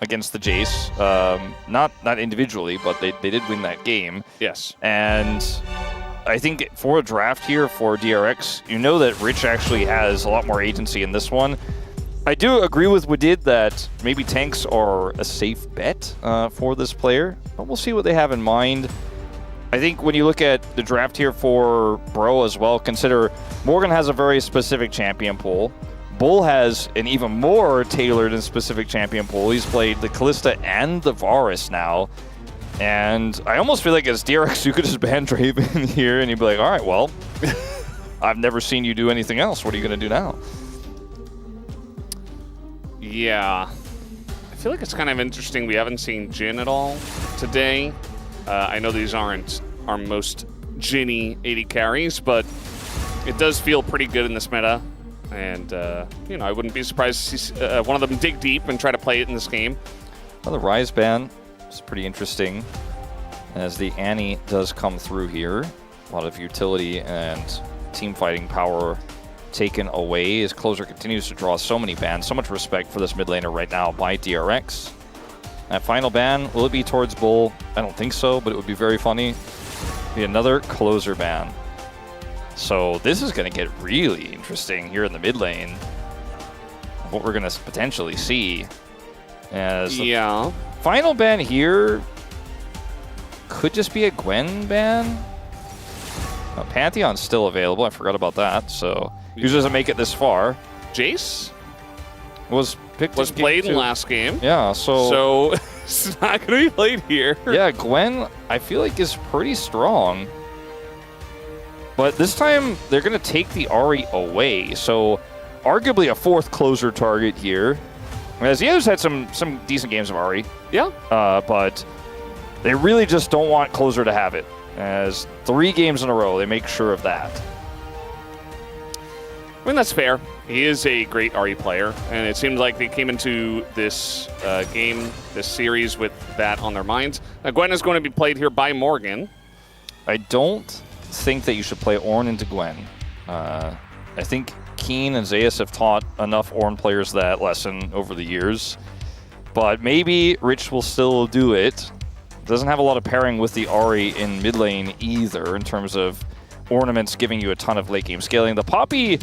against the Jace. Not individually, but they did win that game. Yes. And I think for a draft here for DRX, you know that Rich actually has a lot more agency in this one. I do agree with Wadid that maybe tanks are a safe bet for this player, but we'll see what they have in mind. I think when you look at the draft here for Bro as well, consider Morgan has a very specific champion pool. Bull has an even more tailored and specific champion pool. He's played the Kalista and the Varus now. And I almost feel like as DRX, you could just ban Draven here and you'd be like, all right, well, I've never seen you do anything else. What are you going to do now? Yeah. I feel like it's kind of interesting. We haven't seen Jhin at all today. I know these aren't our most Jhin-y AD carries, but it does feel pretty good in this meta. And, you know, I wouldn't be surprised to see one of them dig deep and try to play it in this game. Well, the Ryze ban is pretty interesting as the Annie does come through here. A lot of utility and team fighting power taken away as Closer continues to draw so many bans. So much respect for this mid laner right now by DRX. That final ban, will it be towards Bull? I don't think so, but it would be very funny. Be another Closer ban. So this is going to get really interesting here in the mid lane. What we're going to potentially see as the final ban here could just be a Gwen ban. Pantheon's still available. I forgot about that. So usually doesn't make it this far. Jace was played in last game. Yeah, so it's not going to be played here. Yeah, Gwen I feel like is pretty strong. But this time, they're going to take the Ahri away. So, arguably a fourth Closer target here. As the others had some decent games of Ahri. Yeah. But they really just don't want Closer to have it. As 3 games in a row, they make sure of that. I mean, that's fair. He is a great Ahri player. And it seemed like they came into this game, this series, with that on their minds. Now, Gwen is going to be played here by Morgan. I don't think that you should play Ornn into Gwen. I think Keen and Zeus have taught enough Ornn players that lesson over the years. But maybe Rich will still do it. Doesn't have a lot of pairing with the Ahri in mid lane either in terms of ornaments giving you a ton of late game scaling. The Poppy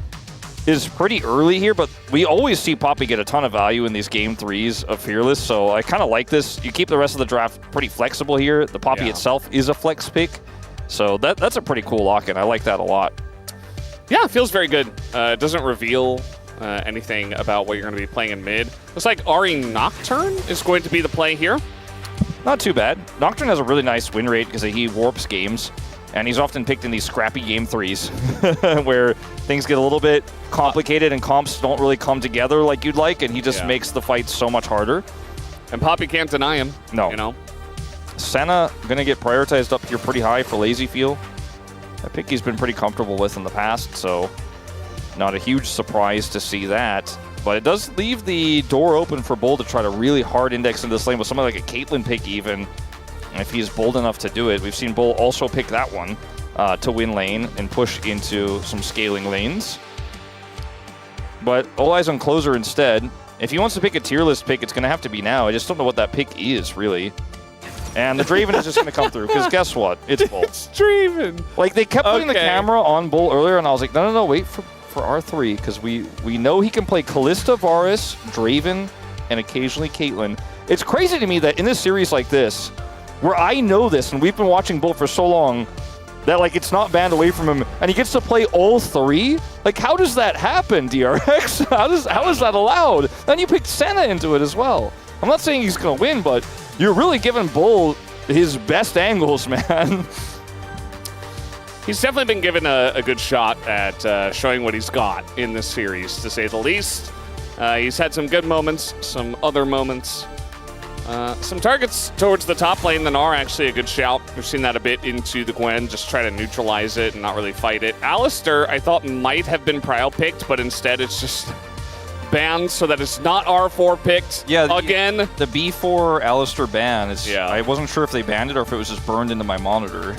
is pretty early here, but we always see Poppy get a ton of value in these game 3s of Fearless, so I kind of like this. You keep the rest of the draft pretty flexible here. The Poppy itself is a flex pick. So that's a pretty cool lock-in. I like that a lot. Yeah, it feels very good. It doesn't reveal anything about what you're going to be playing in mid. Looks like Ahri Nocturne is going to be the play here. Not too bad. Nocturne has a really nice win rate because he warps games, and he's often picked in these scrappy game 3s where things get a little bit complicated and comps don't really come together like you'd like, and he just makes the fight so much harder. And Poppy can't deny him. No. You know? Senna going to get prioritized up here pretty high for Lazy Feel. A pick he's been pretty comfortable with in the past, so not a huge surprise to see that. But it does leave the door open for Bull to try to really hard index into this lane with something like a Caitlyn pick even, if he's bold enough to do it. We've seen Bull also pick that one to win lane and push into some scaling lanes. But all eyes on Closer instead. If he wants to pick a tier list pick, it's going to have to be now. I just don't know what that pick is, really. And the Draven is just going to come through, because guess what? It's Bull. It's Draven. Like, they kept putting the camera on Bull earlier, and I was like, no, wait for R3, because we know he can play Kalista, Varus, Draven, and occasionally Caitlyn. It's crazy to me that in a series like this, where I know this, and we've been watching Bull for so long, that, like, it's not banned away from him, and he gets to play all 3? Like, how does that happen, DRX? How is that allowed? Then you picked Senna into it as well. I'm not saying he's going to win, but you're really giving Bull his best angles, man. He's definitely been given a good shot at showing what he's got in this series, to say the least. He's had some good moments, some other moments. Some targets towards the top lane that are actually a good shout. We've seen that a bit into the Gwen, just try to neutralize it and not really fight it. Alistar, I thought, might have been Prio picked, but instead it's just banned so that it's not R4 picked again. The B4 Alistar ban is, I wasn't sure if they banned it or if it was just burned into my monitor.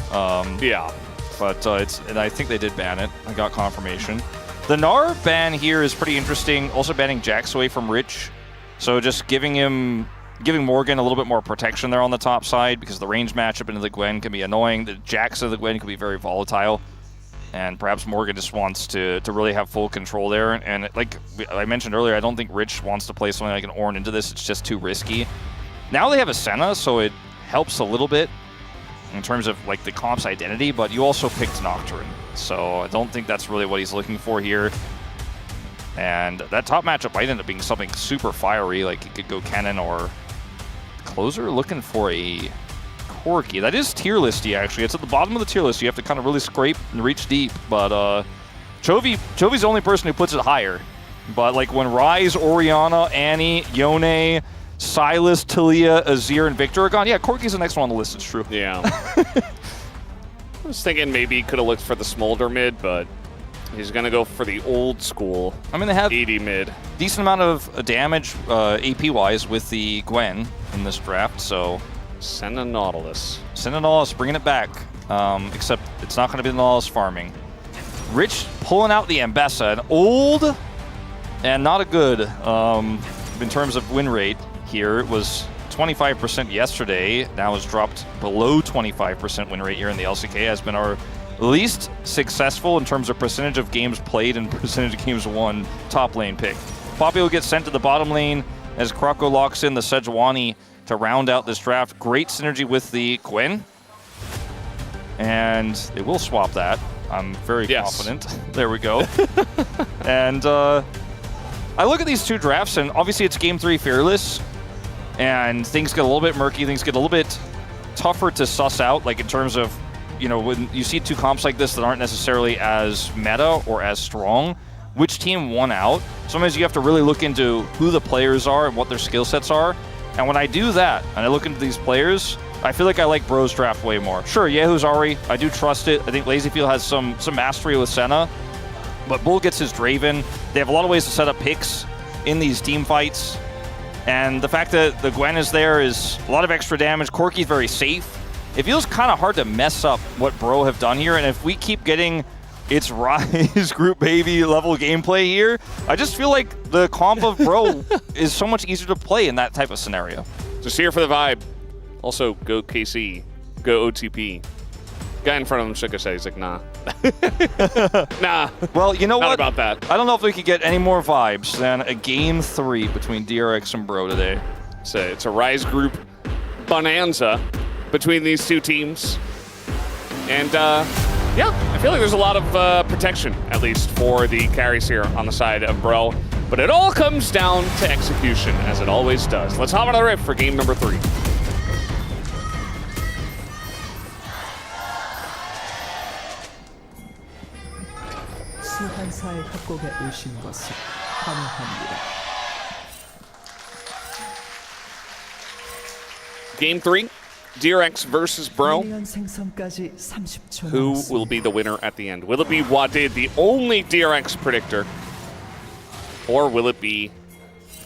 But and I think they did ban it. I got confirmation. The Gnar ban here is pretty interesting. Also banning Jax away from Rich. So just giving him giving Morgan a little bit more protection there on the top side because the range matchup into the Gwen can be annoying. The Jax of the Gwen can be very volatile. And perhaps Morgan just wants to really have full control there. And like I mentioned earlier, I don't think Rich wants to play something like an Ornn into this. It's just too risky. Now they have a Senna, so it helps a little bit in terms of like the comp's identity, but you also picked Nocturne. So I don't think that's really what he's looking for here. And that top matchup might end up being something super fiery, like he could go Kennen or Closer looking for a Corki. That is tier listy, actually. It's at the bottom of the tier list. You have to kind of really scrape and reach deep. But Chovy's the only person who puts it higher. But like when Ryze, Orianna, Annie, Yone, Sylas, Talia, Azir, and Victor are gone, yeah, Corki's the next one on the list, it's true. Yeah. I was thinking maybe he could have looked for the Smolder mid, but he's going to go for the old school. I mean, they have 80 mid. Decent amount of damage AP-wise with the Gwen in this draft, so... Send a Nautilus. Send a Nautilus, bringing it back. Except it's not going to be the Nautilus farming. Rich pulling out the Ambessa, an old and not a good in terms of win rate here. It was 25% yesterday. Now has dropped below 25% win rate here in the LCK. Has been our least successful in terms of percentage of games played and percentage of games won top lane pick. Poppy will get sent to the bottom lane as Kroko locks in the Sejuani to round out this draft. Great synergy with the Gwen. And they will swap that. I'm very confident. There we go. And I look at these two drafts, and obviously it's Game 3 Fearless, and things get a little bit murky, things get a little bit tougher to suss out, like in terms of, you know, when you see two comps like this that aren't necessarily as meta or as strong, which team won out. Sometimes you have to really look into who the players are and what their skill sets are. And when I do that, and I look into these players, I feel like I like Bro's draft way more. Sure, Yehu's Ahri, I do trust it. I think Lazyfield has some mastery with Senna, but Bull gets his Draven. They have a lot of ways to set up picks in these team fights. And the fact that the Gwen is there is a lot of extra damage. Corki's very safe. It feels kind of hard to mess up what Bro have done here, and if we keep getting its Rise group baby level gameplay here, I just feel like the comp of Bro is so much easier to play in that type of scenario. Just here for the vibe. Also, go KC, go OTP. Guy in front of him shook his head. He's like, nah. Nah. Well, you know Not what? about that. I don't know if we could get any more vibes than a Game 3 between DRX and Bro today. It's a Rise group bonanza between these two teams. And, yeah, I feel like there's a lot of protection, at least, for the carries here on the side of Bro. But it all comes down to execution, as it always does. Let's hop on the riff for game number 3. 수환사의 협곡에 오신 것을 환영합니다. Game 3, DRX versus Bro. 미니언 생성까지 30초 Who 남았습니다. will be the winner at the end? Will it be Wadid, the only DRX predictor? Or will it be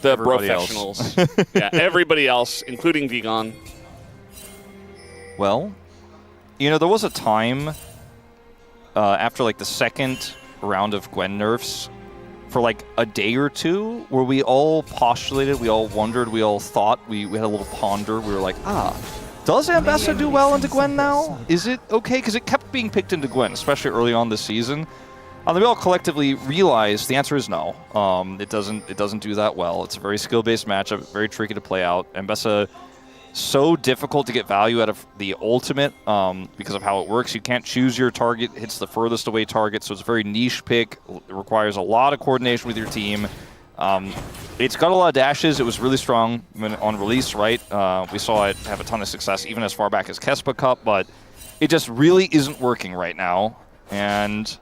the Everybody professionals? Yeah, everybody else, including Vigon. Well, you know, there was a time after like the second round of Gwen nerfs for like a day or two where we all postulated, we all wondered, we all thought, we had a little ponder. We were like, does Ambessa do well into Gwen now? Is it okay? Because it kept being picked into Gwen, especially early on this season. And we all collectively realized the answer is no. It doesn't do that well. It's a very skill-based matchup, very tricky to play out. Ambessa, so difficult to get value out of the ultimate because of how it works. You can't choose your target, hits the furthest away target, so it's a very niche pick. It requires a lot of coordination with your team. It's got a lot of dashes. It was really strong on release, right? We saw it have a ton of success even as far back as Kespa Cup, but it just really isn't working right now. And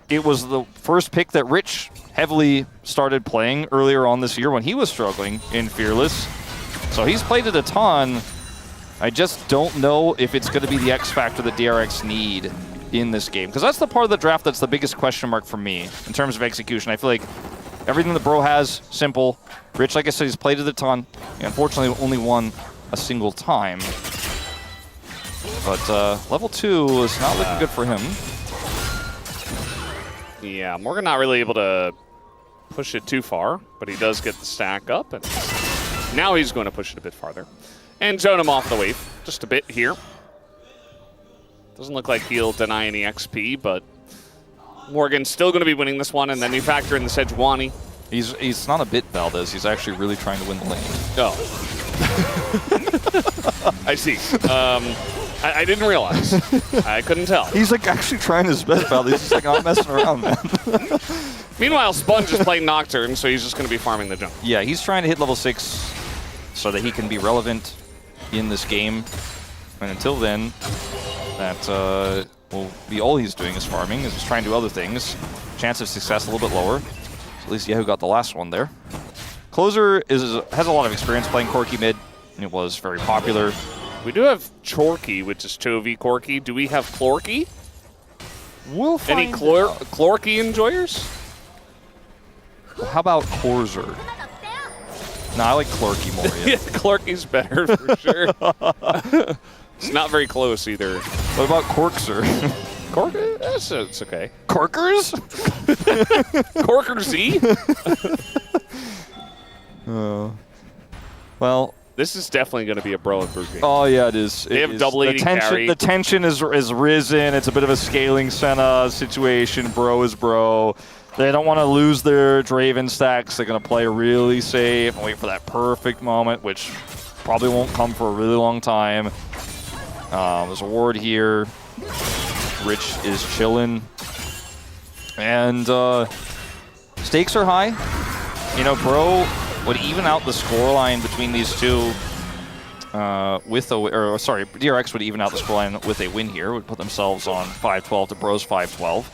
it was the first pick that Rich heavily started playing earlier on this year when he was struggling in Fearless. So he's played it a ton. I just don't know if it's going to be the X factor that DRX need in this game. Because that's the part of the draft that's the biggest question mark for me in terms of execution. I feel like everything the Bro has, simple. Rich, like I said, he's played it a ton. He unfortunately only won a single time. But level 2 is not looking good for him. Yeah, Morgan not really able to push it too far, but he does get the stack up. And Now he's going to push it a bit farther. And zone him off the wave just a bit here. Doesn't look like he'll deny any XP, but Morgan's still going to be winning this one, and then you factor in the Sejuani. He's not a bit Valdez. He's actually really trying to win the lane. Oh. I see. I didn't realize. I couldn't tell. He's like actually trying his best, Valdez. He's just like, I'm messing around, man. Meanwhile, Sponge is playing Nocturne, so he's just going to be farming the jump. Yeah, he's trying to hit level 6 so that he can be relevant in this game. And until then, that will be all he's doing is farming. He's just trying to do other things. Chance of success a little bit lower. So at least Yehu got the last one there. Closer has a lot of experience playing Corki mid, and it was very popular. We do have Chorky, which is Chovy Corky. Do we have Clorky? We'll find Any Clorky enjoyers? How about Corzer? No, I like Clorky more. Yeah, Clorky's better for sure. It's not very close either. What about Corkser? Corker? It's okay. Corkers? Corker Z? Well, this is definitely going to be a Bro and Brew game. oh yeah, it is. They have double AD carry. The tension is risen. It's a bit of a scaling Senna situation. Bro is bro. They don't want to lose their Draven stacks. They're going to play really safe and wait for that perfect moment, which probably won't come for a really long time. There's a ward here. Rich is chilling. And stakes are high. You know, Bro would even out the scoreline between these two DRX would even out the scoreline with a win here. Would put themselves on 5-12 to Bro's 5-12.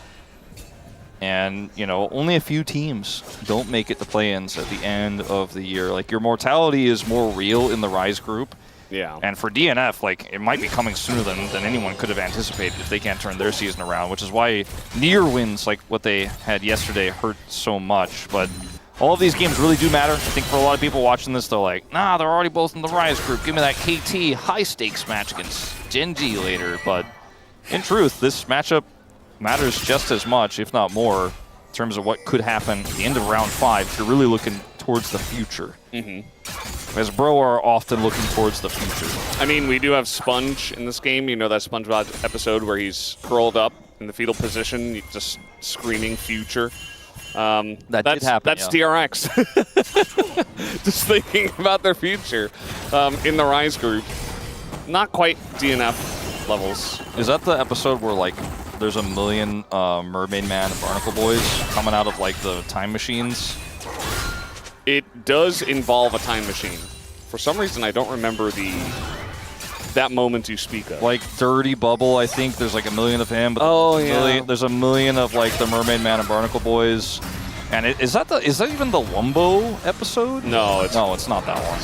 And, you know, only a few teams don't make it to play-ins at the end of the year. Like, your mortality is more real in the Rise group. Yeah. And for DNF, like, it might be coming sooner than anyone could have anticipated if they can't turn their season around, which is why near wins like what they had yesterday hurt so much. But all of these games really do matter. I think for a lot of people watching this, they're like, nah, they're already both in the Rise group. Give me that KT high-stakes match against Genji later. But in truth, this matchup matters just as much, if not more, in terms of what could happen at the end of round 5 if you're really looking towards the future. As Bro are often looking towards the future. I mean, we do have Sponge in this game. You know that SpongeBob episode where he's curled up in the fetal position, just screaming future. That did happen, That's yeah. DRX. Just thinking about their future in the Rise group. Not quite DNF levels. Is that the episode where, like, there's a million Mermaid Man and Barnacle Boys coming out of, like, the time machines? It does involve a time machine. For some reason, I don't remember that moment you speak of. Like Dirty Bubble, I think there's like a million of him. But there's a million of like the Mermaid Man and Barnacle Boys. And is that even the Wumbo episode? No, it's not that one.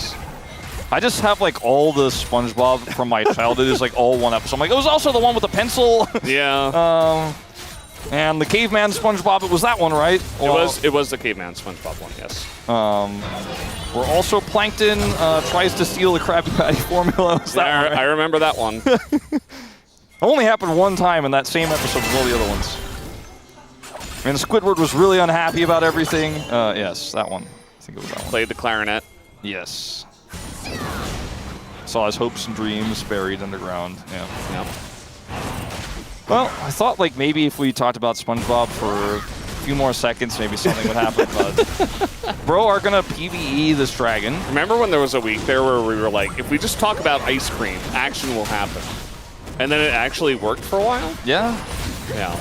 I just have like all the SpongeBob from my childhood is like all one episode. I'm like, it was also the one with the pencil. Yeah. And the Caveman SpongeBob, it was that one, right? It was the Caveman SpongeBob one, yes. We're also Plankton tries to steal the Krabby Patty formula. Yeah, I remember that one. It only happened one time in that same episode as all the other ones. And Squidward was really unhappy about everything. Yes, that one. I think it was that one. Played the clarinet. Yes. Saw his hopes and dreams buried underground. Yeah. Yep. Well, I thought like maybe if we talked about SpongeBob for a few more seconds, maybe something would happen. But Bro are gonna PvE this dragon. Remember when there was a week there where we were like, if we just talk about ice cream, action will happen. And then it actually worked for a while? Yeah. Yeah.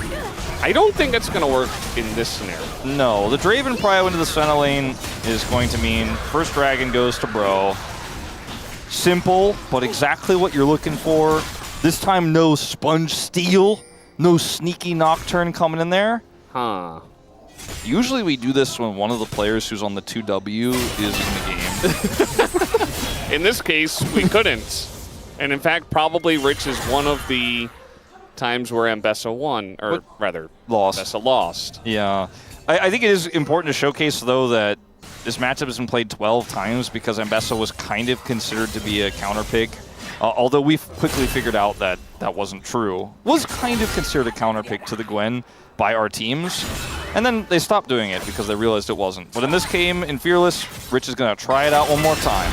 I don't think it's gonna work in this scenario. No, the Draven Prio into the Senna lane is going to mean first dragon goes to Bro. Simple, but exactly what you're looking for. This time, no Sponge Steal, no sneaky Nocturne coming in there. Huh. Usually we do this when one of the players who's on the 2W is in the game. In this case, we couldn't. And in fact, probably Rich is one of the times where Mbessa won, or rather, Lost. Mbessa lost. Yeah. I think it is important to showcase, though, that this matchup has been played 12 times because Mbessa was kind of considered to be a counter pick. Although we've quickly figured out that that wasn't true. Was kind of considered a counter pick to the Gwen by our teams. And then they stopped doing it because they realized it wasn't. But in this game, in Fearless, Rich is going to try it out one more time.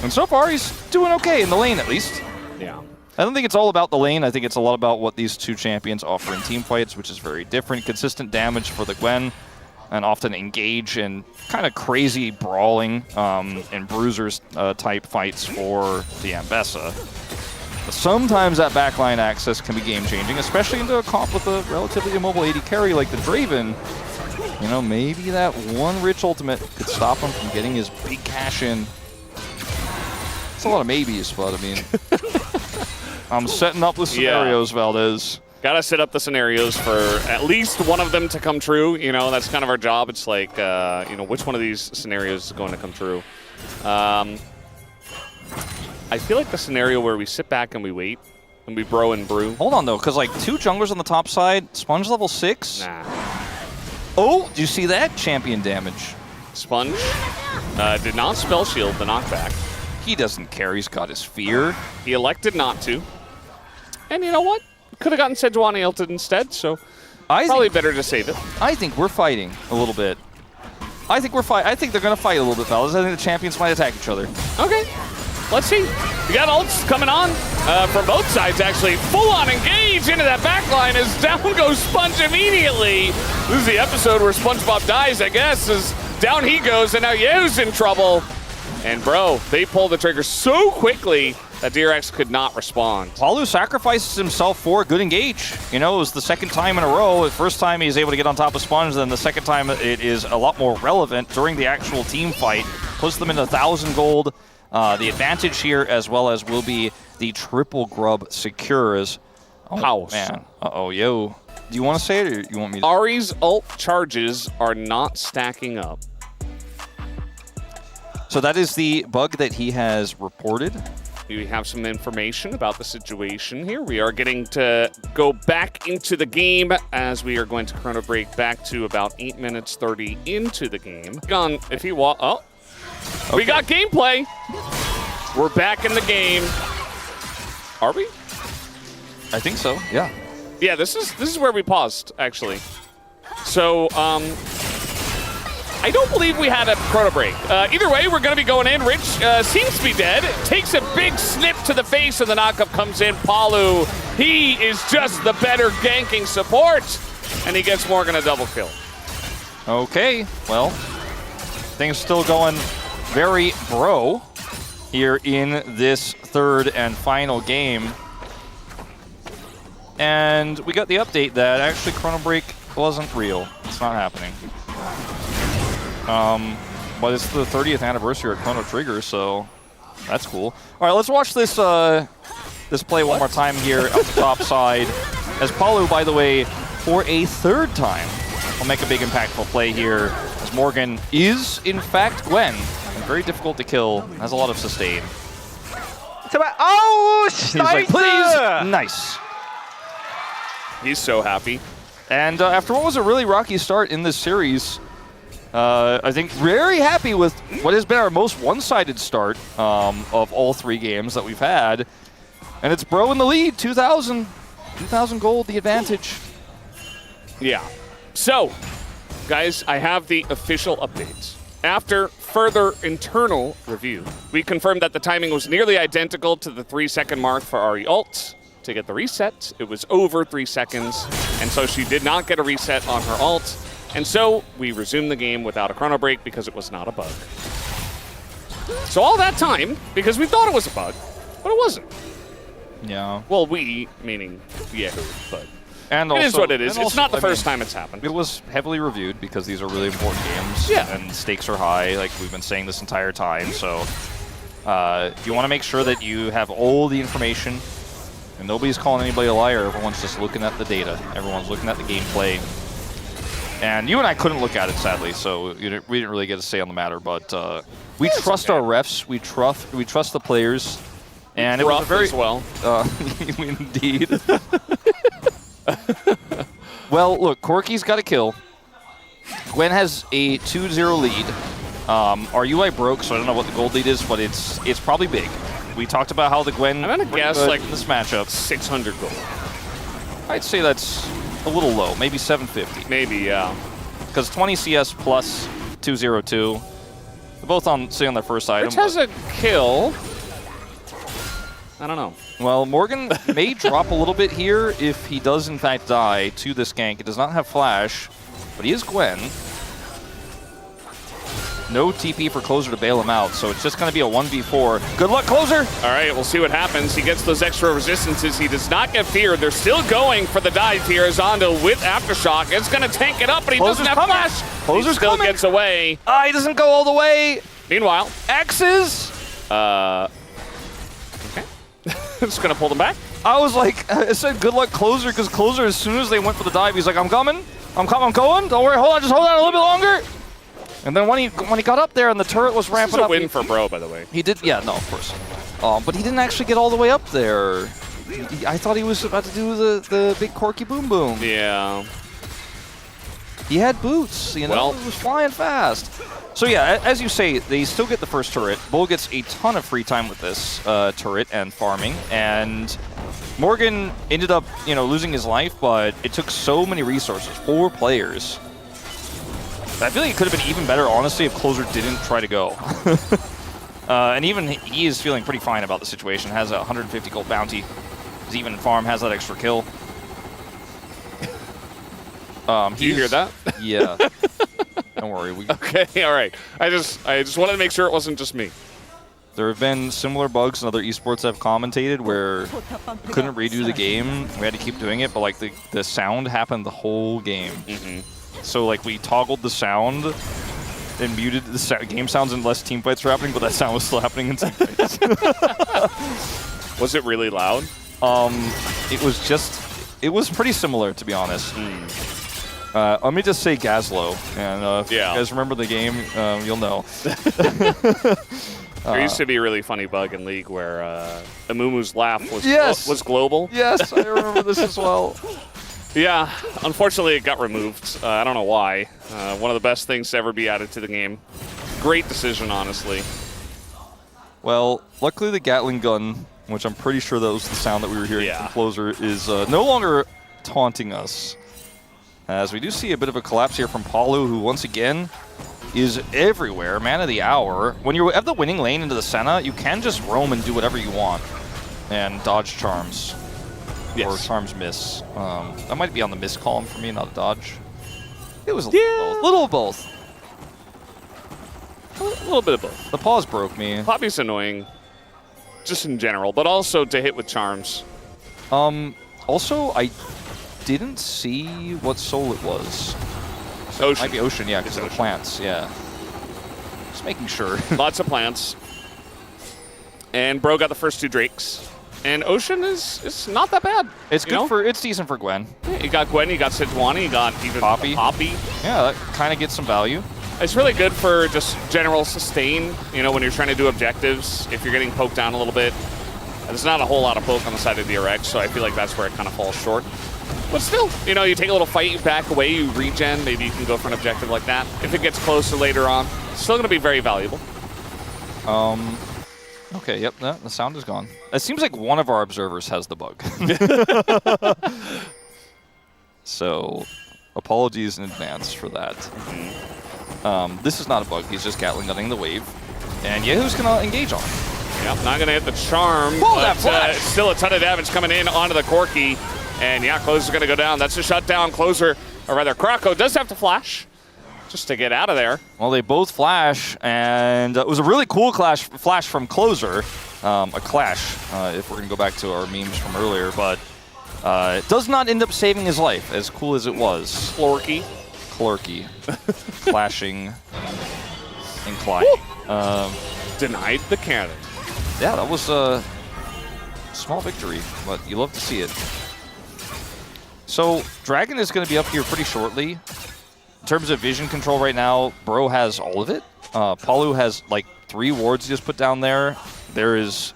And so far, he's doing okay in the lane, at least. Yeah. I don't think it's all about the lane. I think it's a lot about what these two champions offer in team fights, which is very different. Consistent damage for the Gwen, and often engage in kind of crazy brawling and bruisers type fights for the Ambessa. Sometimes that backline access can be game-changing, especially into a comp with a relatively immobile AD carry like the Draven. You know, maybe that one Rich ultimate could stop him from getting his big cash in. It's a lot of maybes, but I mean, I'm setting up the scenarios, Valdez. Gotta set up the scenarios for at least one of them to come true. You know, that's kind of our job. It's like, you know, which one of these scenarios is going to come true. I feel like the scenario where we sit back and we wait and we bro and brew. Hold on, though, because like 2 junglers on the top side, Sponge level 6. Nah. Oh, do you see that? Champion damage. Sponge did not spell shield the knockback. He doesn't care. He's got his fear. He elected not to. And you know what? Could have gotten Sejuani ulted instead, so probably better to save it. I think we're fighting a little bit. I think they're going to fight a little bit, fellas. I think the champions might attack each other. Okay. Let's see. We got ults coming on from both sides, actually. Full-on engage into that backline as down goes Sponge immediately. This is the episode where SpongeBob dies, I guess, as down he goes, and now Yehu's in trouble. And, bro, they pulled the trigger so quickly that DRX could not respond. Palu sacrifices himself for a good engage. You know, it was the second time in a row. The first time he's able to get on top of Sponge, then the second time it is a lot more relevant during the actual team fight. Puts them into 1,000 gold. The advantage here, as well as will be the triple grub secures. Oh, House. Man. Uh-oh, yo. Do you want to say it, or you want me to? Ahri's ult charges are not stacking up. So that is the bug that he has reported. We have some information about the situation here. We are getting to go back into the game as we are going to chrono break back to about 8 minutes 30 into the game. Gone, if he okay. We got gameplay. We're back in the game. Are we? I think so, yeah. Yeah, this is where we paused, actually. So, I don't believe we had a chrono break. Either way, we're going to be going in. Rich seems to be dead. Takes a big snip to the face, and the knockup comes in. Palu, he is just the better ganking support, and he gets Morgan a double kill. Okay, well, things still going very bro here in this third and final game. And we got the update that actually Chrono Break wasn't real. It's not happening. But it's the 30th anniversary of Chrono Trigger, so that's cool. All right, let's watch this this play one more time here on the top side. As Palu, by the way, for a third time, will make a big impactful play here. As Morgan is, in fact, Gwen. And very difficult to kill. Has a lot of sustain. Oh, He's like, please! Nice. He's so happy. And after what was a really rocky start in this series, I think very happy with what has been our most one-sided start of all 3 games that we've had. And it's Bro in the lead, 2,000 gold, the advantage. Yeah. So, guys, I have the official updates. After further internal review, we confirmed that the timing was nearly identical to the 3-second mark for Ahri ult. To get the reset, it was over 3 seconds, and so she did not get a reset on her ult. And so we resumed the game without a chrono break because it was not a bug. So all that time, because we thought it was a bug, but it wasn't. Yeah. Well, we, meaning Yehu, but And also, it is what it is. and It's also, not the I first mean, time it's happened. It was heavily reviewed because these are really important games. Yeah. And stakes are high, like we've been saying this entire time. So you want to make sure that you have all the information. And nobody's calling anybody a liar. Everyone's just looking at the data. Everyone's looking at the gameplay. And you and I couldn't look at it, sadly, so we didn't really get a say on the matter. But we trust our refs. We trust the players. And it was a very as well. Indeed. Well, look, Corky's got a kill. Gwen has a 2-0 lead. Our UI broke, so I don't know what the gold lead is, but it's probably big. We talked about how the Gwen I'm gonna guess like this matchup. 600 gold. I'd say that's a little low, maybe 750. Maybe, yeah. Because 20 CS plus 202. They're both sitting on their first item. Which has a kill. I don't know. Well, Morgan may drop a little bit here if he does in fact die to this gank. It does not have flash, but he is Gwen. No TP for Closer to bail him out, so it's just going to be a 1v4. Good luck, Closer! All right, we'll see what happens. He gets those extra resistances. He does not get feared. They're still going for the dive here. Zondo with Aftershock. It's going to tank it up, but he doesn't have flash. Closer's he still coming. gets away. He doesn't go all the way. Meanwhile, X's. okay. Just going to pull them back. I was like, I said good luck, Closer, because Closer, as soon as they went for the dive, he's like, I'm coming. I'm going. Don't worry, hold on, just hold on a little bit longer. And then when he got up there and the turret was ramping up. This is a win for Bro, by the way. He did, yeah, no, of course. But he didn't actually get all the way up there. I thought he was about to do the big Corky Boom Boom. Yeah. He had boots, you know, Well, he was flying fast. So yeah, as you say, they still get the first turret. Bull gets a ton of free time with this turret and farming, and Morgan ended up, you know, losing his life, but it took so many resources, 4 players. I feel like it could have been even better, honestly, if Closer didn't try to go. And even he is feeling pretty fine about the situation. Has a 150 gold bounty. His even farm has that extra kill. Do you hear that? Yeah. Don't worry. Okay, all right. I just wanted to make sure it wasn't just me. There have been similar bugs in other esports have commentated where couldn't redo the game. We had to keep doing it, but like the sound happened the whole game. So like we toggled the sound and muted the game sounds unless team fights were happening, but that sound was still happening in team fights. Was it really loud? It was pretty similar, to be honest. Let me just say Gazlo, and if you guys remember the game, you'll know. There used to be a really funny bug in League where Amumu's laugh was global. Yes, I remember this as well. Yeah, unfortunately it got removed. I don't know why. One of the best things to ever be added to the game. Great decision, honestly. Well, luckily the Gatling gun, which I'm pretty sure that was the sound that we were hearing from Closer, is no longer taunting us. As we do see a bit of a collapse here from Palu, who once again is everywhere, man of the hour. When you have the winning lane into the Senna, you can just roam and do whatever you want and dodge charms. Yes. Or charms miss. That might be on the miss column for me, not a dodge. It was a little both. A little bit of both. The pause broke me. Poppy's annoying, just in general, but also to hit with charms. Also, I didn't see what soul it was. Ocean. It might be Ocean, yeah, because of the plants, yeah. Just making sure. Lots of plants. And Bro got the first 2 Drakes. And Ocean is not that bad. It's good it's decent for Gwen. Yeah, you got Gwen, you got Sejuani, you got even Poppy. Yeah, that kind of gets some value. It's really good for just general sustain, you know, when you're trying to do objectives, if you're getting poked down a little bit. There's not a whole lot of poke on the side of DRX, so I feel like that's where it kind of falls short. But still, you know, you take a little fight, you back away, you regen, maybe you can go for an objective like that. If it gets closer later on, it's still going to be very valuable. Okay, yep, the sound is gone. It seems like one of our observers has the bug. So, apologies in advance for that. This is not a bug, he's just Gatling gunning the wave. And yeah, who's going to engage on him? Yep, not going to hit the charm, but still a ton of damage coming in onto the Corky. And yeah, Closer's going to go down. That's a shutdown. Closer, or rather, Krako does have to flash just to get out of there. Well, they both flash, and it was a really cool flash from Closer. A clash, if we're going to go back to our memes from earlier, but it does not end up saving his life, as cool as it was. Clorky. Flashing and Clyde. Denied the cannon. Yeah, that was a small victory, but you love to see it. So, Dragon is going to be up here pretty shortly. In terms of vision control right now, Bro has all of it. Palu has like 3 wards he just put down there. There is,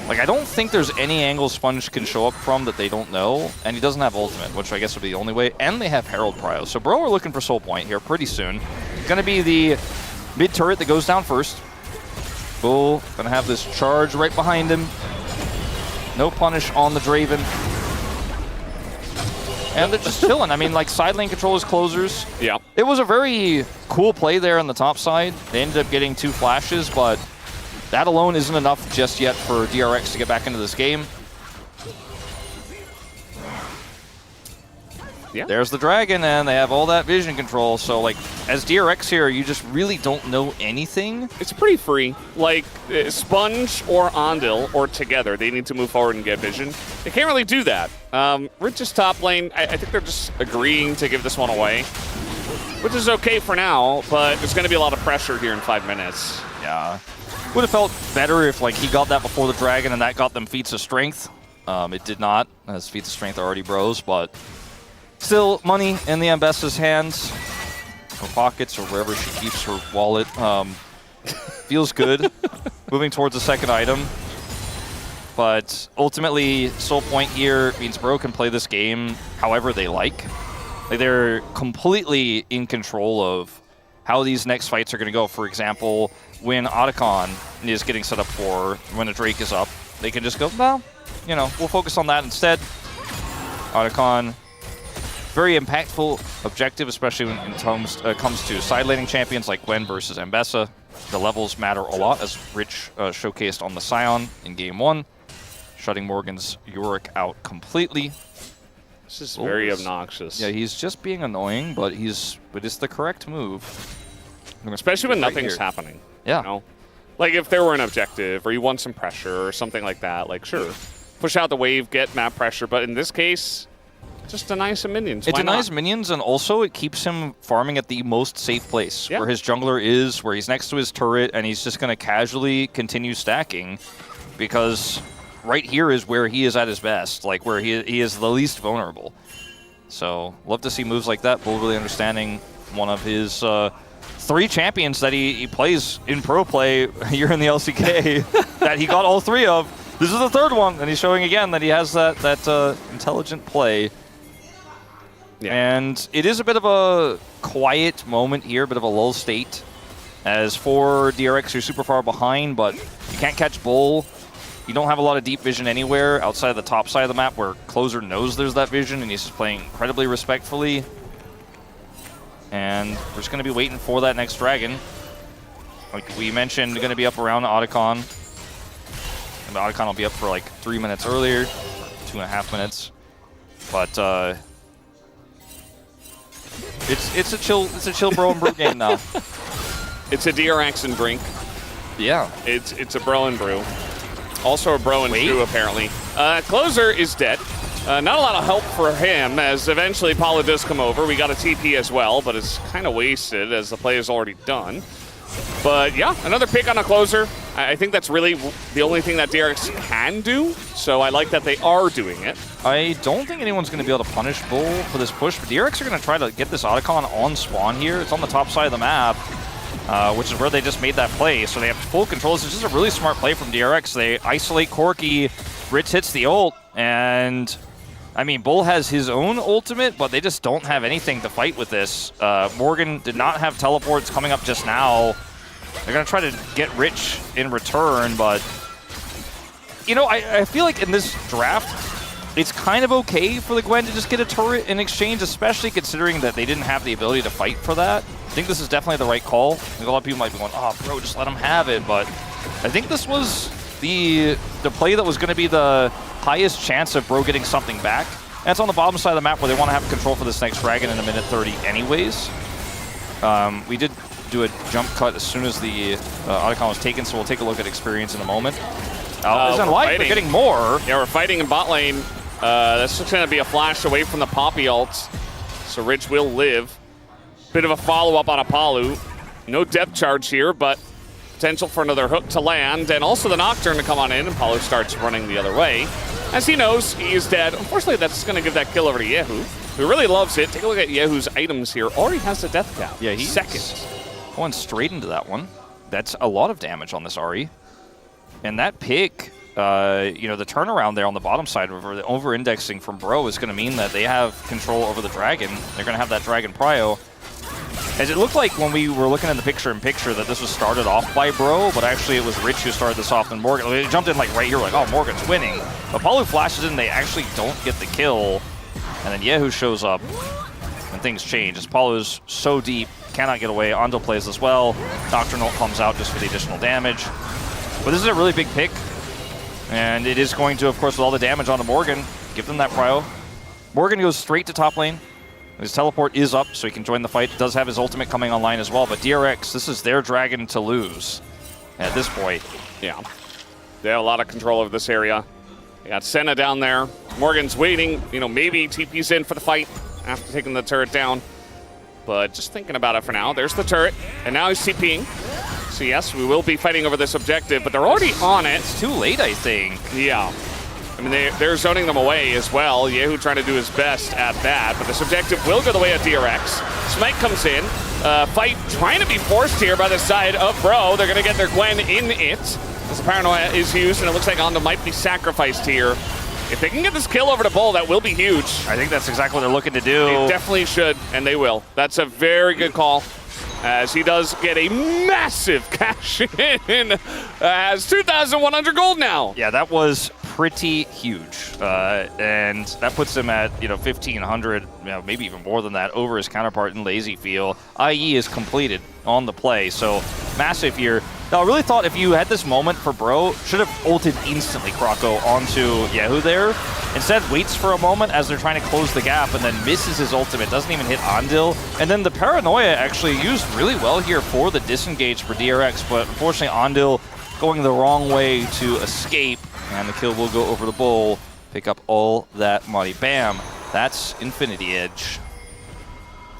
like, I don't think there's any angle Sponge can show up from that they don't know. And he doesn't have ultimate, which I guess would be the only way. And they have Herald Prio. So Bro are looking for Soul Point here pretty soon. It's going to be the mid turret that goes down first. Bull going to have this charge right behind him. No punish on the Draven. And they're just chilling. I mean, like, side lane control as closers. Yeah. It was a very cool play there on the top side. They ended up getting 2 flashes, but that alone isn't enough just yet for DRX to get back into this game. Yeah. There's the dragon, and they have all that vision control. So, like, as DRX here, you just really don't know anything. It's pretty free. Like, Sponge or Ondil, or together, they need to move forward and get vision. They can't really do that. Rich's top lane, I think they're just agreeing to give this one away, which is okay for now, but there's going to be a lot of pressure here in 5 minutes. Yeah. Would have felt better if, like, he got that before the dragon and that got them feats of strength. It did not, as feats of strength are already bros, but still money in the Ambessa's hands, her pockets, or wherever she keeps her wallet. Feels good. Moving towards the second item. But ultimately, sole point here means Bro can play this game however they like. Like, they're completely in control of how these next fights are going to go. For example, when Otacon is getting set up for when a Drake is up, they can just go, well, you know, we'll focus on that instead. Otacon, very impactful objective, especially when it comes to side laning champions like Gwen versus Ambessa. The levels matter a lot, as Rich showcased on the Scion in Game 1, shutting Morgan's Yorick out completely. This is very obnoxious. Yeah, he's just being annoying, but it's the correct move. Especially when nothing's happening. Yeah. You know? Like, if there were an objective, or you want some pressure, or something like that, like, sure. Push out the wave, get map pressure, but in this case, just deny some minions. It denies minions, and also it keeps him farming at the most safe place, where his jungler is, where he's next to his turret, and he's just going to casually continue stacking, because right here is where he is at his best, like where he is the least vulnerable. So, love to see moves like that. Bull really understanding one of his 3 champions that he plays in pro play here in the LCK that he got all 3 of. This is the 3rd one, and he's showing again that he has that intelligent play. Yeah. And it is a bit of a quiet moment here, a bit of a lull state. As for DRX, you're super far behind, but you can't catch Bull. You don't have a lot of deep vision anywhere outside of the top side of the map, where Closer knows there's that vision, and he's just playing incredibly respectfully. And we're just going to be waiting for that next dragon. Like we mentioned, going to be up around Otacon. And the Otacon will be up for like 3 minutes earlier, 2.5 minutes. But it's a chill bro and brew game now. It's a DRX and drink. Yeah. It's a bro and brew. Also a bro and brew, apparently. Closer is dead. Not a lot of help for him, as eventually Paulo does come over. We got a TP as well, but it's kind of wasted as the play is already done. But yeah, another pick on a closer. I think that's really the only thing that DRX can do, so I like that they are doing it. I don't think anyone's going to be able to punish Bull for this push, but DRX are going to try to get this Otacon on spawn here. It's on the top side of the map, which is where they just made that play, so they have full control. This is just a really smart play from DRX. They isolate Corki, Ritz hits the ult, and I mean, Bull has his own ultimate, but they just don't have anything to fight with this. Morgan did not have teleports coming up just now. They're going to try to get Rich in return, but you know, I feel like in this draft, it's kind of okay for the Gwen to just get a turret in exchange, especially considering that they didn't have the ability to fight for that. I think this is definitely the right call. Like, a lot of people might be going, oh, bro, just let him have it, but I think this was the play that was going to be the highest chance of Bro getting something back. And it's on the bottom side of the map where they want to have control for this next dragon in a minute 30 anyways. We did do a jump cut as soon as the Otacon was taken, so we'll take a look at experience in a moment. Isn't light, they're getting more. Yeah, we're fighting in bot lane. That's just going to be a flash away from the Poppy ult, so Rich will live. Bit of a follow-up on Apollo. No depth charge here, but potential for another hook to land, and also the Nocturne to come on in, and Paulo starts running the other way. As he knows, he is dead. Unfortunately, that's going to give that kill over to Yehu, who really loves it. Take a look at Yehu's items here. Already has the death cap. Yeah, he's second. Going straight into that one. That's a lot of damage on this Ahri. And that pick, you know, the turnaround there on the bottom side, over the over-indexing from Bro is going to mean that they have control over the dragon. They're going to have that dragon prio. As it looked like when we were looking at the picture-in-picture that this was started off by Bro, but actually it was Rich who started this off, and Morgan. They jumped in like right here, like, oh, Morgan's winning. Apollo flashes in, they actually don't get the kill. And then Yehu shows up, and things change. As Paulo's so deep, cannot get away. Ondo plays as well. Nocturnal comes out just for the additional damage. But this is a really big pick. And it is going to, of course, with all the damage onto Morgan, give them that prio. Morgan goes straight to top lane. His teleport is up, so he can join the fight. Does have his ultimate coming online as well. But DRX, this is their dragon to lose at this point. Yeah. They have a lot of control over this area. They got Senna down there. Morgan's waiting. You know, maybe TP's in for the fight after taking the turret down. But just thinking about it for now. There's the turret, and now he's TPing. So yes, we will be fighting over this objective, but they're already on it. It's too late, I think. Yeah. I mean, they're zoning them away as well. Yehu trying to do his best at that, but this objective will go the way of DRX. Smite comes in. Fight trying to be forced here by the side of Bro. They're going to get their Gwen in it. As the Paranoia is used, and it looks like Ondo might be sacrificed here. If they can get this kill over to Bull, that will be huge. I think that's exactly what they're looking to do. They definitely should, and they will. That's a very good call, as he does get a massive cash in. Has 2,100 gold now. Yeah, that was pretty huge, and that puts him at 1,500, maybe even more than that, over his counterpart in Lazy Feel. IE is completed on the play, so massive here. Now, I really thought if you had this moment for Bro, should have ulted instantly Croco onto Yehu there. Instead, waits for a moment as they're trying to close the gap and then misses his ultimate, doesn't even hit Andil. And then the Paranoia actually used really well here for the disengage for DRX, but unfortunately Andil going the wrong way to escape, and the kill will go over the Bull, pick up all that money. Bam, that's Infinity Edge.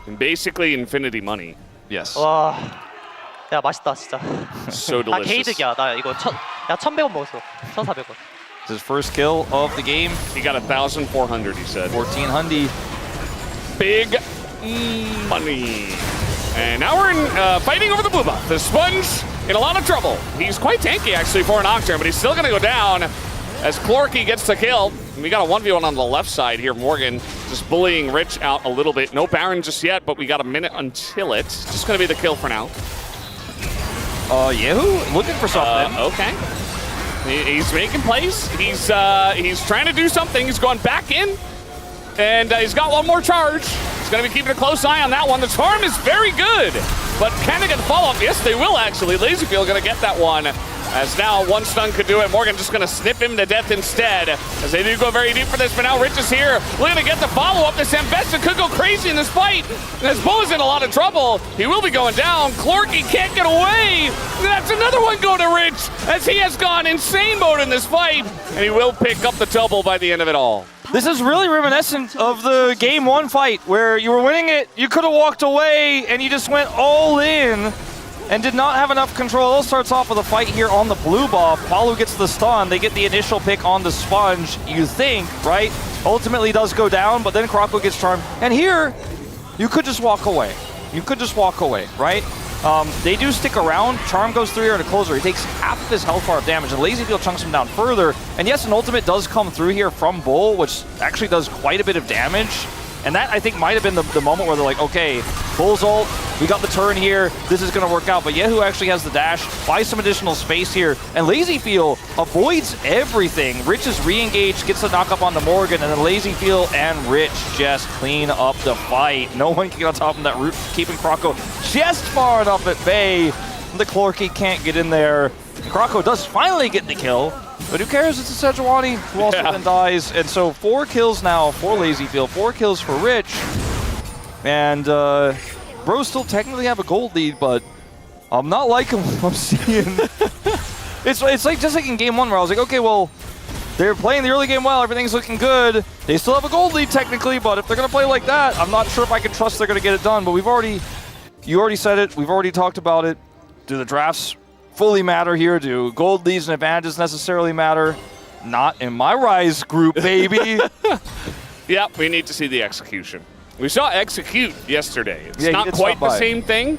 And basically Infinity money. Yes. 와, 야 맛있다 진짜. So 다 delicious. 개이득이야. 나 이거 1,100원 먹었어. 1,400원. It's his first kill of the game. He got 1,400, he said. 1,400. Big money. And now we're in fighting over the blue buff. The Sponge in a lot of trouble. He's quite tanky actually for an Nocturne, but he's still going to go down as Clorky gets the kill. And we got a 1v1 on the left side here. Morgan just bullying Rich out a little bit. No Baron just yet, but we got a minute until it. Just going to be the kill for now. Yehu looking for something. Okay. He's making plays. He's trying to do something. He's going back in, and he's got one more charge. He's going to be keeping a close eye on that one. The charm is very good, but can they get the follow-up? Yes, they will actually. Lazyfield going to get that one, as now one stun could do it. Morgan just going to snip him to death instead, as they do go very deep for this, but now Rich is here. Looking to get the follow-up. This Ambessa could go crazy in this fight. And as Bull is in a lot of trouble, he will be going down. Clorky can't get away. That's another one going to Rich, as he has gone insane mode in this fight, and he will pick up the double by the end of it all. This is really reminiscent of the Game 1 fight, where you were winning it, you could have walked away, and you just went all in and did not have enough control. It starts off with a fight here on the blue buff. Palu gets the stun. They get the initial pick on the Sponge, you think, right? Ultimately does go down, but then Croco gets charmed. And here, you could just walk away. You could just walk away, right? They do stick around. Charm goes through here to closer. He takes half of his health bar of damage, and Lazyfield chunks him down further. And yes, an ultimate does come through here from Bull, which actually does quite a bit of damage. And that, I think, might have been the moment where they're like, okay, Bull's ult, we got the turn here, this is going to work out. But Yehu actually has the dash, buys some additional space here, and Lazyfield avoids everything. Rich is re-engaged, gets the knock-up onto Morgan, and then Lazyfield and Rich just clean up the fight. No one can get on top of that root, keeping Croco just far enough at bay. The Clorky can't get in there. Croco does finally get the kill, but who cares? It's a Sejuani who also then dies. And so 4 kills now for Lazyfield, 4 kills for Rich. And Bro still technically have a gold lead, but I'm not liking what I'm seeing. It's like just like in Game 1 where I was like, okay, well, they're playing the early game well, everything's looking good. They still have a gold lead technically, but if they're going to play like that, I'm not sure if I can trust they're going to get it done. But you already said it, we've already talked about it. Do the drafts fully matter here? Do gold leads and advantages necessarily matter? Not in my Rise group, baby. Yeah, we need to see the execution. We saw Execute yesterday. It's yeah, not quite the same thing.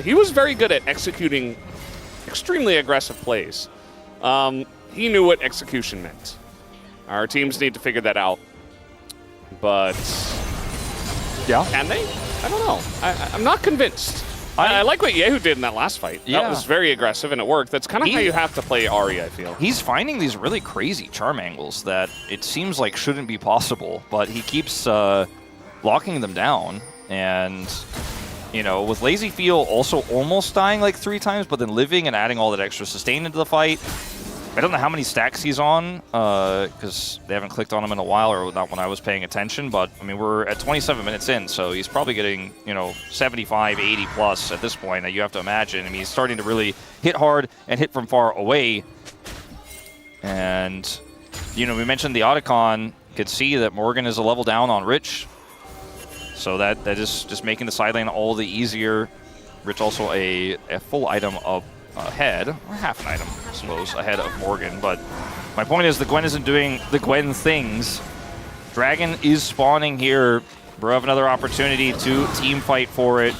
He was very good at executing extremely aggressive plays. He knew what execution meant. Our teams need to figure that out. But yeah, can they? I don't know. I'm not convinced. I like what Yehu did in that last fight. Yeah. That was very aggressive and it worked. That's kind of how you have to play Ahri, I feel. He's finding these really crazy charm angles that it seems like shouldn't be possible, but he keeps locking them down. And, you know, with Lazy Feel also almost dying like 3 times, but then living and adding all that extra sustain into the fight. I don't know how many stacks he's on, because they haven't clicked on him in a while, or not when I was paying attention, but, I mean, we're at 27 minutes in, so he's probably getting, you know, 75, 80 plus at this point. Now, you have to imagine. I mean, he's starting to really hit hard and hit from far away. And, you know, we mentioned the Otacon. Could see that Morgan is a level down on Rich. So that is just making the side lane all the easier. Rich also a full item up ahead, or half an item, I suppose, ahead of Morgan. But my point is the Gwen isn't doing the Gwen things. Dragon is spawning here. Bro have another opportunity to team fight for it.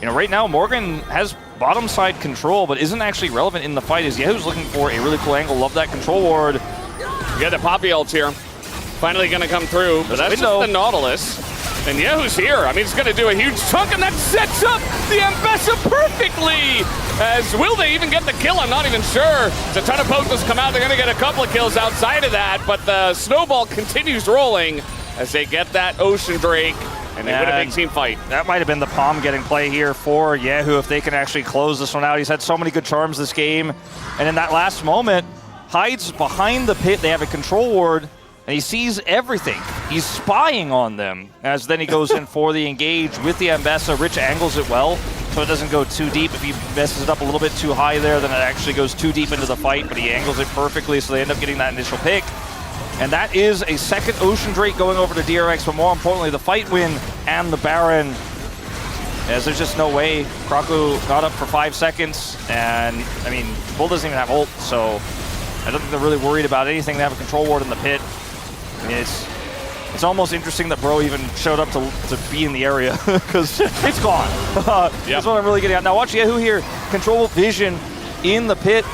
You know, right now Morgan has bottom side control, but isn't actually relevant in the fight as Yehu's looking for a really cool angle. Love that control ward. You got the Poppy ult here. Finally going to come through, but that's just the Nautilus. And Yehu's here. I mean, he's going to do a huge chunk, and that sets up the Ambessa perfectly. As will they even get the kill? I'm not even sure. It's a ton of pokes come out. They're going to get a couple of kills outside of that, but the snowball continues rolling as they get that Ocean Drake, and they win a big team fight. That might have been the palm getting play here for Yehu if they can actually close this one out. He's had so many good charms this game, and in that last moment, hides behind the pit. They have a control ward, and he sees everything. He's spying on them, as then he goes in for the engage with the Ambessa. Rich angles it well, so it doesn't go too deep. If he messes it up a little bit too high there, then it actually goes too deep into the fight, but he angles it perfectly, so they end up getting that initial pick. And that is a second Ocean Drake going over to DRX, but more importantly, the fight win and the Baron, as there's just no way. Krakow got up for 5 seconds, and, I mean, Bull doesn't even have ult, so I don't think they're really worried about anything. They have a control ward in the pit. I mean, it's almost interesting that Bro even showed up to be in the area, because it's gone. That's what I'm really getting at. Now watch Yehu here, control vision in the pit.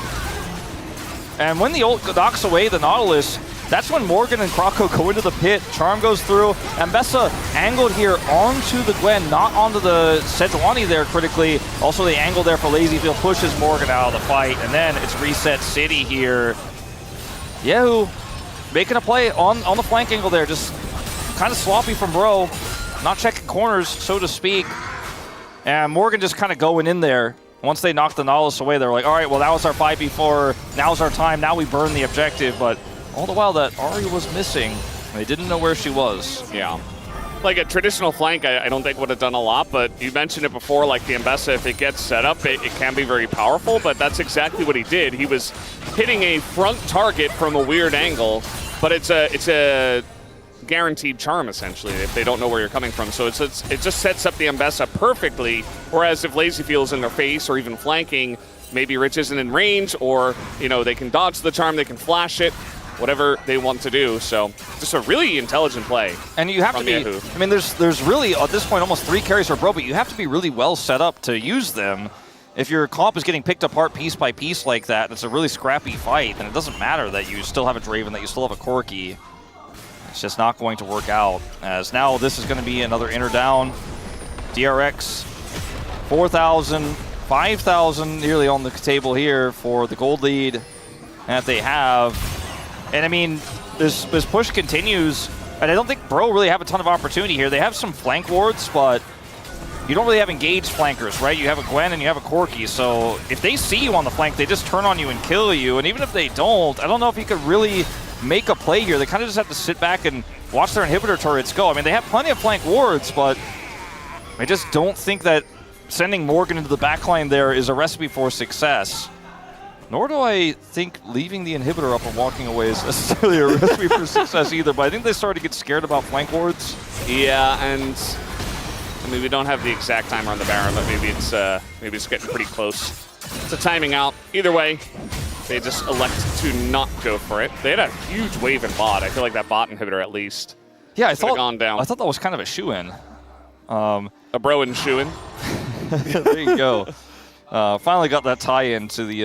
And when the ult knocks away the Nautilus, that's when Morgan and Krakow go into the pit. Charm goes through. Ambessa angled here onto the Gwen, not onto the Sejuani there critically. Also the angle there for Lazy Feel pushes Morgan out of the fight. And then it's Reset City here. Yehu making a play on the flank angle there, just kind of sloppy from Bro, not checking corners, so to speak. And Morgan just kind of going in there. Once they knock the Nautilus away, they're like, all right, well, that was our 5v4. Now's our time. Now we burn the objective. But all the while that Ahri was missing, they didn't know where she was. Yeah. Like a traditional flank, I don't think would have done a lot, but you mentioned it before, like the Ambessa, if it gets set up, it can be very powerful, but that's exactly what he did. He was hitting a front target from a weird angle, but it's a guaranteed charm, essentially, if they don't know where you're coming from. So it just sets up the Ambessa perfectly, whereas if Lazy Feel's in their face or even flanking, maybe Rich isn't in range, or, you know, they can dodge the charm, they can flash it, whatever they want to do. So just a really intelligent play. And you have to be, Yehu. I mean, there's really, at this point, almost 3 carries for Bro, but you have to be really well set up to use them. If your comp is getting picked apart piece by piece like that, it's a really scrappy fight, then it doesn't matter that you still have a Draven, that you still have a Corki. It's just not going to work out, as now this is going to be another inner down. DRX, 4,000, 5,000 nearly on the table here for the gold lead that they have. And I mean, this push continues, and I don't think Bro really have a ton of opportunity here. They have some flank wards, but you don't really have engaged flankers, right? You have a Gwen and you have a Corki, so if they see you on the flank, they just turn on you and kill you. And even if they don't, I don't know if you could really make a play here. They kind of just have to sit back and watch their inhibitor turrets go. I mean, they have plenty of flank wards, but I just don't think that sending Morgan into the backline there is a recipe for success. Nor do I think leaving the inhibitor up and walking away is necessarily a recipe for success either, but I think they started to get scared about flank wards. Yeah, and I mean, we don't have the exact timer on the Baron, but maybe it's getting pretty close to timing out. Either way, they just elect to not go for it. They had a huge wave in bot. I feel like that bot inhibitor at least. Yeah, I thought gone down. I thought that was kind of a shoe-in. A Bro and shoe-in. There you go. Finally got that tie-in to the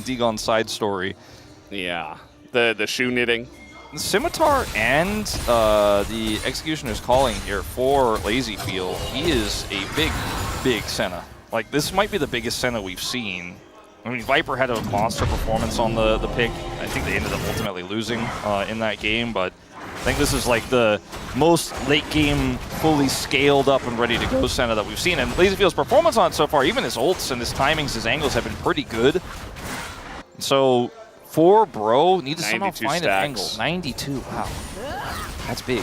Degon side story. Yeah, the shoe knitting. The Scimitar and the Executioner's Calling here for Lazy Feel. He is a big Senna. Like, this might be the biggest Senna we've seen. I mean, Viper had a monster performance on the pick. I think they ended up ultimately losing in that game, but I think this is like the most late game, fully scaled up and ready to go Senna that we've seen. And LazyField's performance on it so far, even his ults and his timings, his angles have been pretty good. So for Bro, need to somehow find an angle. 92, wow. That's big.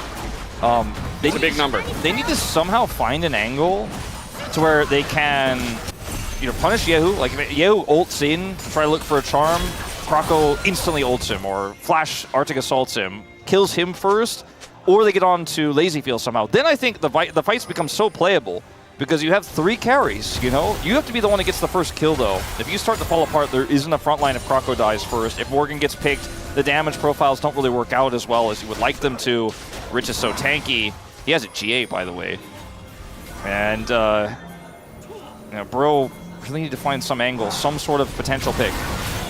It's a big number. They need to somehow find an angle to where they can punish Yehu. Like, if Yehu ults in, try to look for a charm, Croco instantly ults him, or Flash Arctic assaults him, kills him first, or they get on to LazyField somehow. Then I think the fights become so playable, because you have 3 carries, You have to be the one that gets the first kill, though. If you start to fall apart, there isn't a front line if Croco dies first. If Morgan gets picked, the damage profiles don't really work out as well as you would like them to. Rich is so tanky. He has a GA, by the way. And, Bro really need to find some angle, some sort of potential pick.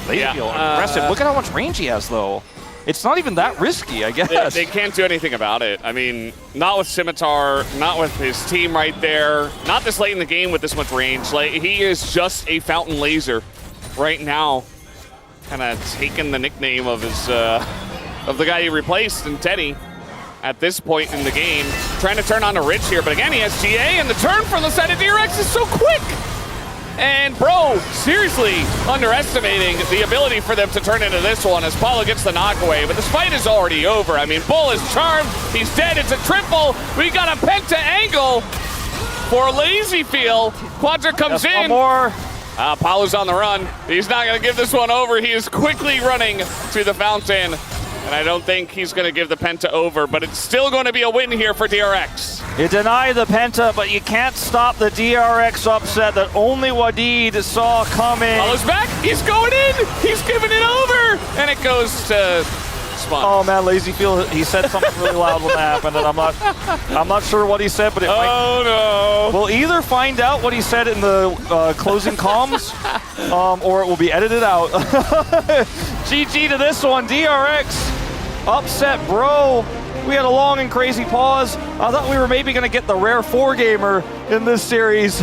LazyField, aggressive. Look at how much range he has, though. It's not even that risky, I guess. They can't do anything about it. I mean, not with Scimitar, not with his team right there, not this late in the game with this much range. Like, he is just a fountain laser right now. Kind of taking the nickname of his of the guy he replaced in Teddy at this point in the game. Trying to turn on to Rich here, but again, he has GA, and the turn from the side of DRX is so quick. And Bro, seriously underestimating the ability for them to turn into this one as Paulo gets the knockaway. But this fight is already over. I mean, Bull is charmed. He's dead. It's a triple. We got a penta angle for LazyField. Quadra comes in. One more. Paulo's on the run. He's not going to give this one over. He is quickly running to the fountain. And I don't think he's going to give the penta over, but it's still going to be a win here for DRX. You deny the penta, but you can't stop the DRX upset that only Wadid saw coming. Paulo's back. He's going in. He's giving it over. And it goes to Spun. Oh man, LazyField, he said something really loud when that happened, and I'm not sure what he said, but it might. No. We'll either find out what he said in the closing comms, or it will be edited out. GG to this one, DRX. Upset Bro. We had a long and crazy pause. I thought we were maybe going to get the rare 4-gamer in this series.